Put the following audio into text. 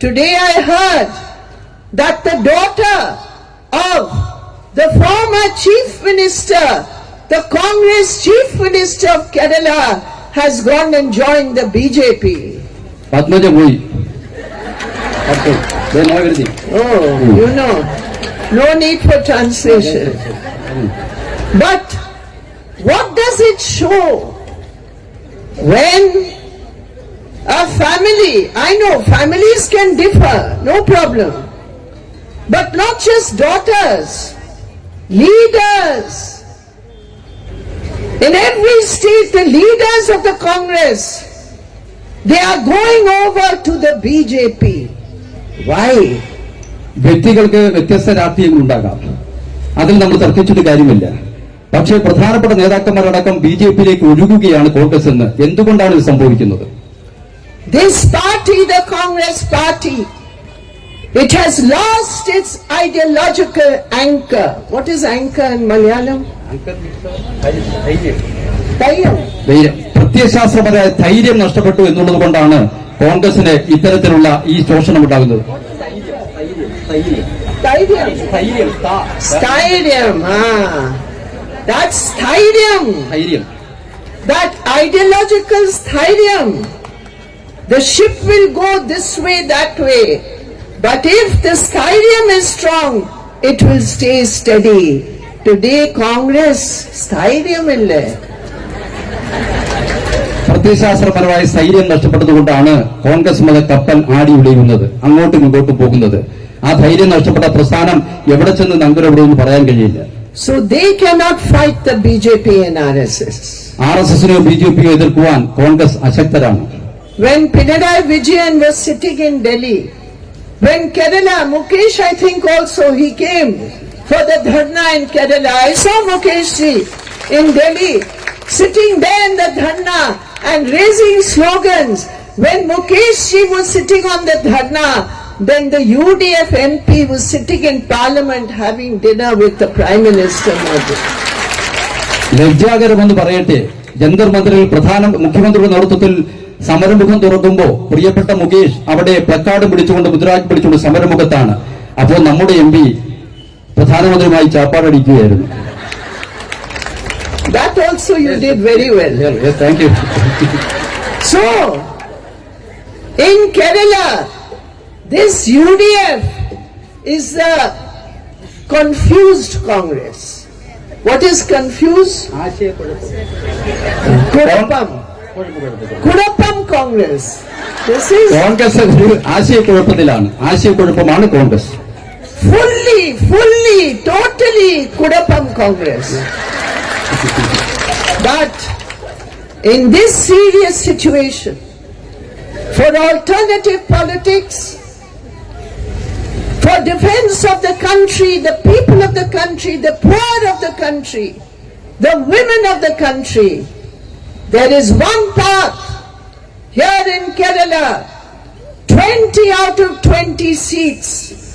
Today I heard that the daughter of the former chief minister, the Congress chief minister of Kerala, has gone and joined the BJP. Padmaja Bhoi. Okay, they know everything. Oh, you know, no need for translation. But what does it show? When a family, I know families can differ, no problem. But not just daughters, leaders. In every state, the leaders of the Congress, they are going over to the BJP. Why? വ്യക്തികൾക്ക് വ്യത്യസ്ത രാഷ്ട്രീയങ്ങളുണ്ടാകാം, അതിൽ നമ്മൾ തർക്കിച്ചിട്ട് കാര്യമില്ല. പക്ഷേ പ്രധാനപ്പെട്ട നേതാക്കന്മാരടക്കം BJP-യിലേക്ക് ഒഴുകുകയാണ് കോൺഗ്രസ് എന്ന്. എന്തുകൊണ്ടാണ് ഇത് സംഭവിക്കുന്നത്? This party, the Congress party, it has lost its ideological anchor. What is anchor in Malayalam? ധൈര്യം. പ്രത്യയശാസ്ത്രപരമായ ധൈര്യം നഷ്ടപ്പെട്ടു എന്നുള്ളത് കൊണ്ടാണ് കോൺഗ്രസിന് ഇത്തരത്തിലുള്ള ഈ ശോഷണം ഉണ്ടാകുന്നത്. Stadium. That's stadium. That ideological stadium. The ship will go this way, that way. But if the stadium is strong, it will stay steady. Today, Congress, stadium ille. പ്രത്യയശാസ്ത്രപരമായ സ്ഥൈര്യം നഷ്ടപ്പെട്ടതുകൊണ്ടാണ് Congress മത കപ്പൽ ആടി ഉലയുന്നത്, അങ്ങോട്ടും ഇങ്ങോട്ടും പോകുന്നത്. ആ ധൈര്യം നഷ്ടപ്പെട്ട പ്രസ്ഥാനം എവിടെ ചെന്ന് നങ്കുരവിടുമെന്ന് പറയാൻ കഴിയില്ല. So they cannot fight the BJP and RSS. RSS-നെയോ BJP-യോ എതിർക്കുവാൻ Congress അശക്തരാണ്. When Pinarayi Vijayan was sitting in Delhi, when Kerala, Mukesh I think also, he came for the dharna in Kerala. I saw Mukesh ji in Delhi, sitting there in the dharna and raising slogans. When Mukesh ji was sitting on the dharna, then the UDF MP was sitting in Parliament having dinner with the Prime Minister Modi. ലജ്ജാകരമെന്ന് പറയട്ടെ, ജന്തർ മന്ദിറിൽ മുഖ്യമന്ത്രിയുടെ നേതൃത്വത്തിൽ സമരമുഖം തുറക്കുമ്പോൾ പ്രിയപ്പെട്ട മുകേഷ് അവിടെ placard പിടിച്ചുകൊണ്ട് മുദ്രാവാക്യം പിടിച്ചുകൊണ്ട് സമരമുഖത്താണ്. അപ്പോൾ നമ്മുടെ MP പ്രധാനമന്ത്രിയുമായി ചാപ്പാടടിക്കുകയായിരുന്നു. That also you did very well. Yes, thank you. So, in Kerala, this UDF is a confused Congress. What is confused? Kudappam Congress. This is Congress ആശയക്കുഴപ്പത്തിലാണ്. ആശയക്കുഴപ്പമാണ് Congress. Fully, totally Kudappam Congress. But in this serious situation, for alternative politics, for defense of the country, the people of the country, the poor of the country, the women of the country, there is one path here in Kerala. 20 out of 20 seats